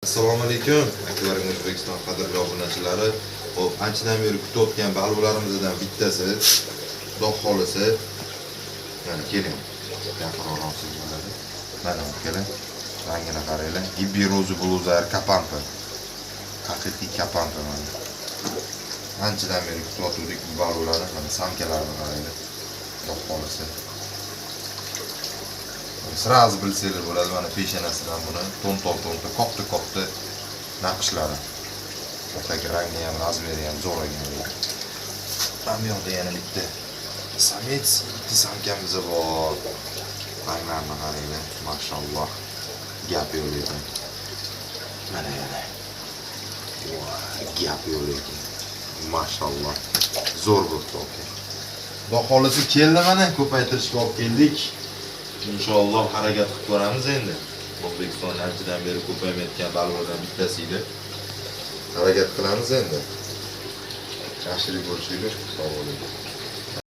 Assalomu alaykum. Akbaring O'zbekiston qadrli obunachilari. Hop, anchadan beri kutayotgan balvolarimizdan bittasi, Xudo xolisi. Mana keling. Yaqinroq olsangiz bo'ladi. Mana keling. Rangini qaranglar. Ibirozi bluzar kapampa. Haqiqiy kapampa mana. Anchadan beri kutayotgandik bu balvolarni, mana samkalarini qaranglar. Xudo xolisi. Sraz bilsanglar bo'ladi, mana peshanasidan buni to'ntoq qoqti naqshlari. O'tagi rangi ham, razmeri ham zo'r ekan. Mana bu yoqda yana bitta samets, bitta samkamiz bor. Ranglarni qaranglar, mashalloh. Gap yo'q ekan. Mana yana. Gap yo'q ekan. Mashalloh. Zo'r bo'pti ekan. Xudo xolisi keldi mana, ko'paytirishga olib keldik. İnşallah harakat qilib ko'ramiz endi. O'zbekiston anchadan beri ko'paymayotgan balvolardan bittasi edi. Harakat qilamiz endi. Yaxshilik bo'lishinglar, sog' bo'ling.